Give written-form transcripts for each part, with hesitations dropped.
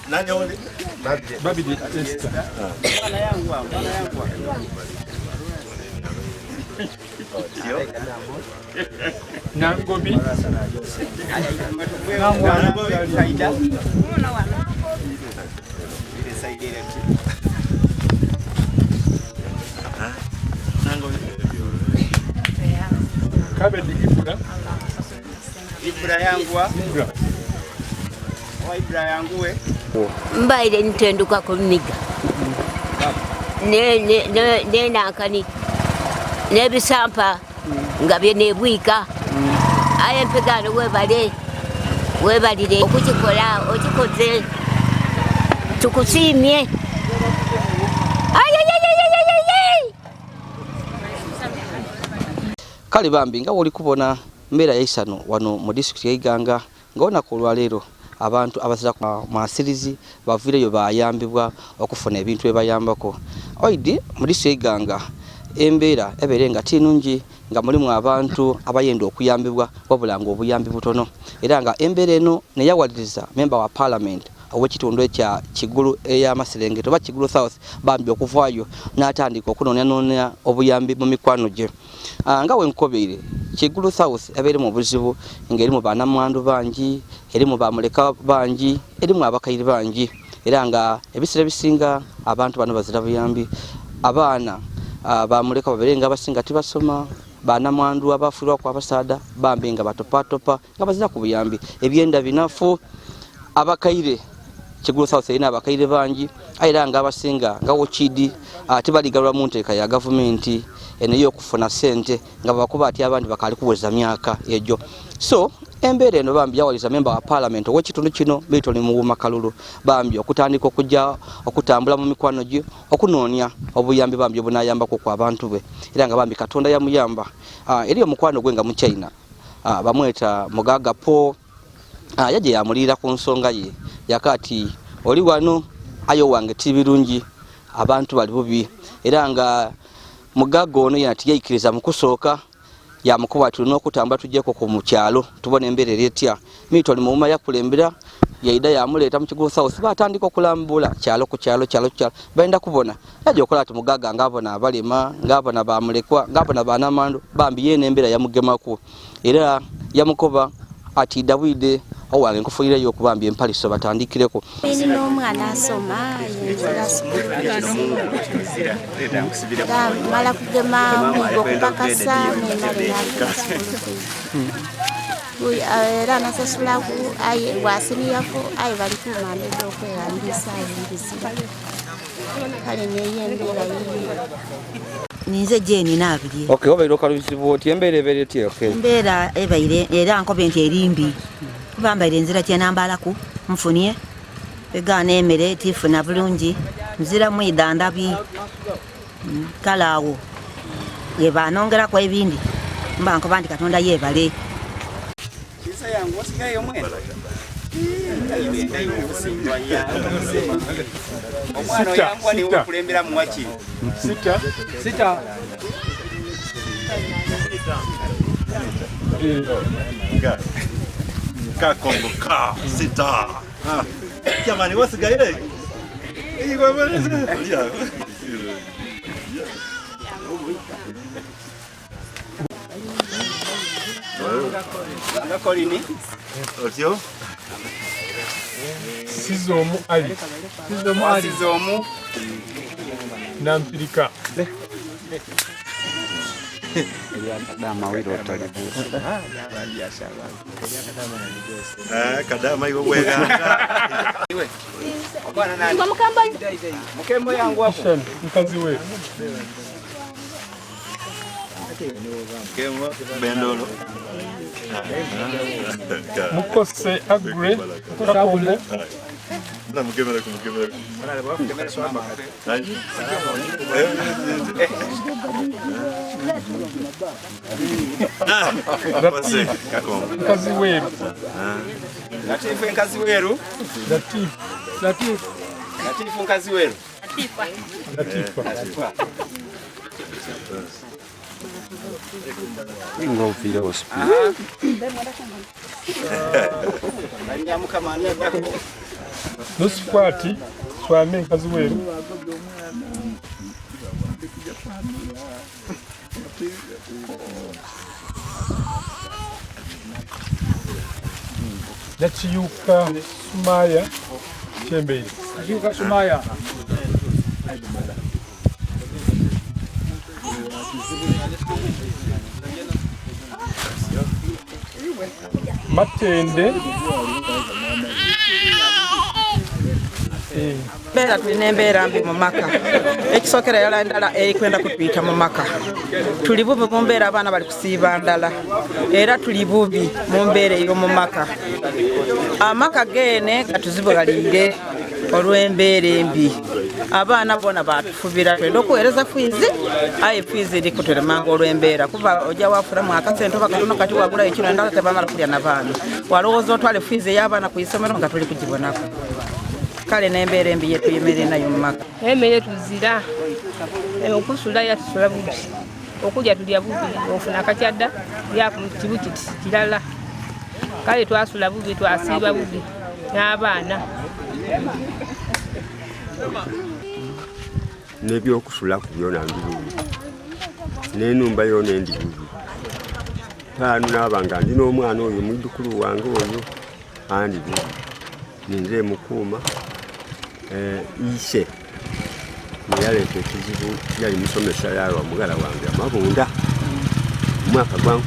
Nani wale? Babade Esther. Bana yangu. Nangobi. Faida. Kabedi Ibra yangu wa. Ibra yangu we. Mbaile nitenduka kuniga. Ne nakani. Ne bisampa ngabye nebwika. Aye mpegano webalire okukikola okikoze tukusimye. Kale bambi nga woli kubona mbera yaisano wano mu district ya Iganga ngona kulwa lero abantu abazira ku masirizi bavireyo bayambibwa okufuna ebintu ebayambako oidi mu district ya Iganga embera eberenga tinungi nga mulimu abantu abayenda okuyambibwa wabulanga obuyambi butono era nga embera eno ne yawaliriza member wa parliament owekitundu ekya Kigulu ey'Amaserengeto ba Kigulu South bambi okuvaayo n'atandika okunonya obuyambi mu mikwano gye nga wenkobeire Kigulu South ebere mu buzibu ngeri mu banamwandu bangi eri mu bamuleka bangi eri mu abakaire bangi era nga ebisira bisinga abantu bano bazira buyambi abaana bamuleka baberenga abasinga tibasoma banamwandu abafirwa kwa basada bambi nga batopatopa nga bazira ku buyambi ebyenda binafu abakaire Kigulu South ina abakaire bangi ayira nga abasinga nga wochidi tibaligalwa mu nteeka ya government ene yokufuna sente nga bakuba ati abandi bakali kuweza myaka ejo so embere eno bambi yawaliza member wa parliament owekitundu kino Milton Muwumakalulu bambi okutandika okujja okutambula mu mikwano gye okunonya obuyambi bambi obunayambako ku abantu be era nga bambi Katonda yamuyamba eri omukwano gwe nga mu China bamweta Mugaga Po yaje yamulira ku nsonga ye yakati oli wano ayo wange tibirungi abantu bali bubi era nga Mugaga ono yati yayikiriza mu kusooka yamukuba tulina okutamba tujjeko ku mukyalo tubone emberere etya Milton Muwuma yakulembera yaida yamuleeta mu Kigulu South batandika okulambula kyalo ku kyalo baenda kubona yaje okola ati Mugaga ngabona abalema ngabona bamulekwa ngabona banamandu bambi yene embera yamugemako era yamukoba ati Dawide owange nkufuyira yo kubambi emifaliso batandikireko n'omwana asoma mala kugema okupakasa era nasasulaku aye wasiniyako aye bali kumandeza okweyambisa endiziba kale neyembera Ninze jeni nabiri. Okay, obairo kalusibo oti embere bereti okay. Mbera ebaire era nkobe nti erimbi. Kubambaire nzira kye nambalaku mfunie. Egana emere tifuna bulungi. Nzira mu idandabi. Kalawo. Yeba nongera kwa ebindi. Mba nkoba ndi Katonda yebale. Kisa yangu osigayo mwene. Omwana yangu ni okulembera mu waki. Sita. Ka Kongo ka sita. Jamani wasigaire. Igwa bwana. Ngakolini? Otio? Sizomu Ali. Sizomu Nampirika. Kadama wiro talibu. Kadama iko bwega. Bwana nani? Mkembo yangu hapo. Mkazi wewe. Mkembo Bendolo. Mukose agre kakombo. Na mkembo. Mkazi wewe. Latifu nkazi weru. Latifu nkazi weru. Latifa. Ingo vile hospital. Ndio mkamani yako. Nosikwati twame nkazi weru. Nachiyuka Sumaya Chembei. Nachiyuka Sumaya. Matende. Bera tulinembeera mbi mu maka ekisokera yala ndala erikwenda kutuyita mu maka tuli bubi mu mbeera abaana bali kusiiba ndala era tuli bubi mu mbeera eyo mu maka amaka gene gatuzibugalire olw'embeera embi abaana bona batufubira twenda okuweereza fiizi aye fiizi eri kutulemanga olw'embeera kuva ojja wafulamu akasente oba katono kati wagula ekiro endala tebamala kulya na baana walowooza otwale fiizi ey'abaana ku isomero nga tuli kugibonako kale n'embeera embi yetuyemerera nayo mu maka emmere tuzira okusula yatusula bubi okulya tulya bubi ofuna akakyadda yakibu kiti kirala kale twasula bubi twasiiba bubi n'abaana n'ebyokusula ku byona mbirubi n'enumba yona endi bubi taanu n'abanga ndi n'omwana oyo muddukulu wange oyo andi bubi ninze mukuuma ise yaleeta ekizibu yali musomesa yalwa mugala wange amabunda omwaka gwa 2012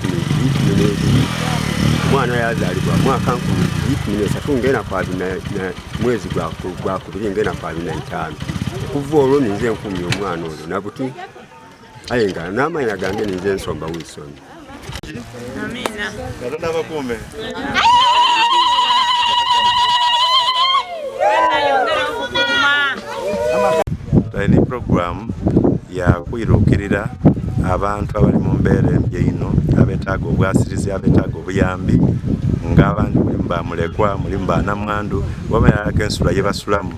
omwana yazaalibwa mwaka 2013 ngenda kwa mwezi gwa kubiri ngenda kwa 25 okuva olwo ninze nkumya omwana oyo nabuti aye nga n'amayina gange ninze ensomba Wilson. Amina. Katonda abakuume. Ni program ya kwiruukirira abantu abali mu mbeera embi eno abetaaga obwasirizi abetaaga obuyambi ng'abandi mulimu bamulekwa mulimu banamwandu wabanyalako ensula ye basulamu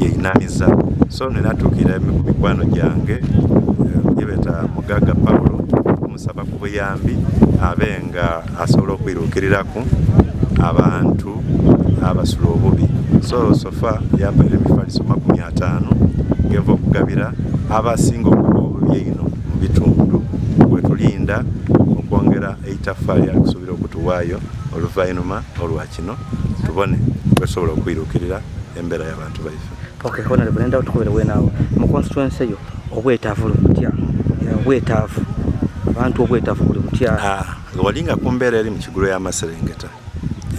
yeinamiza so nenatuukira ku mikwano gyange yebeta Mugaga Paulo omusaba ku buyambi abe nga asobola okwiruukiriraku abantu abasula obubi sofa yambaire emifaliso 50 ngeva okugabira abasinga okuba obubi eno mu bitundu wetulinda okwongera eitaffaali akusuubira okutuwaayo oluvannyuma olwa kino tubone twesobola okwiruukirira embeera y'abantu baife. Okay, kona bonenda otukubira wenawo mu constituency yo obwetaavu lutya obwetaavu abantu obwetaavu buli mutya walinga ku mbeera eri mu kigulo y'amaserengeta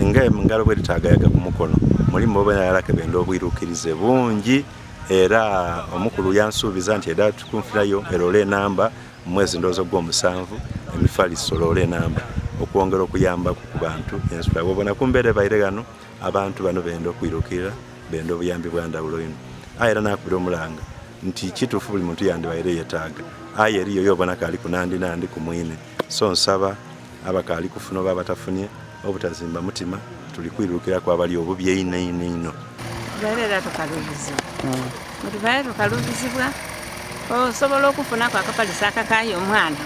engaye mu ngalo bwetitaagayaga ku mukono mulimu obayalake benda obwiruukirize bungi era omukulu yansuubiza nti edda tukunfirayo erole enamba mu mwezi ndowooza gw'omusanvu emifaliso lole enamba okwongera okuyamba ku bantu ensula wobona ku mbeera ebaire gano abantu bano benda okwiruukirira benda obuyambi bwa ndawulo ino aye era nakubira omulanga nti kituufu buli muntu yandibaire yeetaaga aye eriyo yobona kaali ku nandi ku mwine so nsaba abakaali kufuna oba abatafunye obutazimba mutima tuli kwiruukira ku abali obubi eino tubeerera tukalubizibwa mutubeere tukalubizibwa osobola okufunako akapalisa akakaayo omwana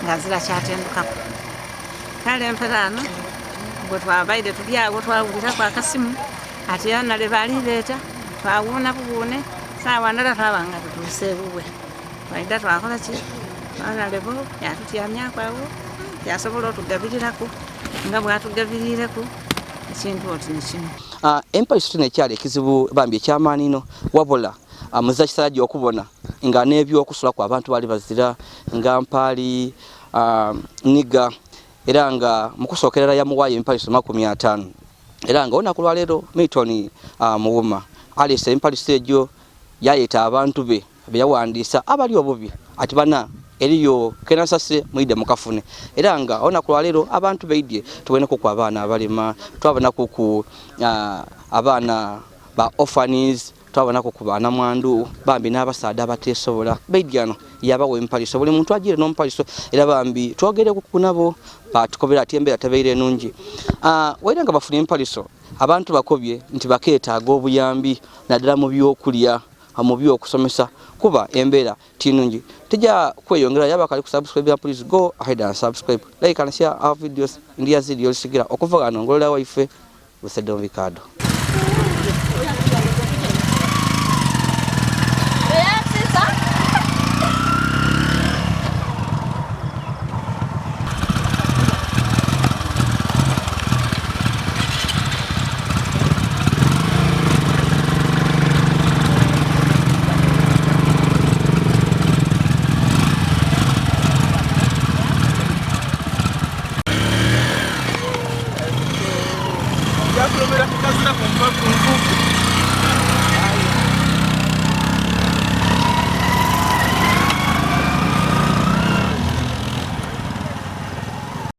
ng'azira kyatendukako kale emperano bwe twabaire tuli awo twawulirako akasimu ati yanale balireeta twawuuna buwuune saawa ndala twabanga tutuuse bubwe twaida twakola ki twanalebo yatutyamyako awo yasobola otugabirirako nga bwatugabirireku ekintu oti nekino empaliso tunekyali ekizibu bambi ekyamaani ino wabula muza kisala gy'okubona nga n'ebyokusulaku abantu bali bazira nga mpaali niga era nga mukusookerera yamuwaayo empaliso 50 era nga olunaku lwaleero Milton Muwuma aleese empaliso egyo yayeeta abantu be beyawandiisa abali obubi ati bana eriyo kenasasire muide mukafune era nga olunaku lwaleero abantu beidye tuboneko ku abaana abalema twabonako ku abaana ba orphanies twabonako ku baana mwandu bambi n'abasaada abateesobola beidyano yabawa empaliso buli muntu agire n'ompaliso era bambi twogere ku nabo batukobera ati embeera tebeire nungi waira nga bafuna empaliso abantu bakobye nti bakeetaaga obuyambi naddala mu byokulya mu byokusomesa kuba embeera tinungi tejja kweyongera yabakali ku subscribe please go ahead and subscribe like and share our videos Yazid Yolisigira okuva gano ngolola waife busedde mu bikado wafunvu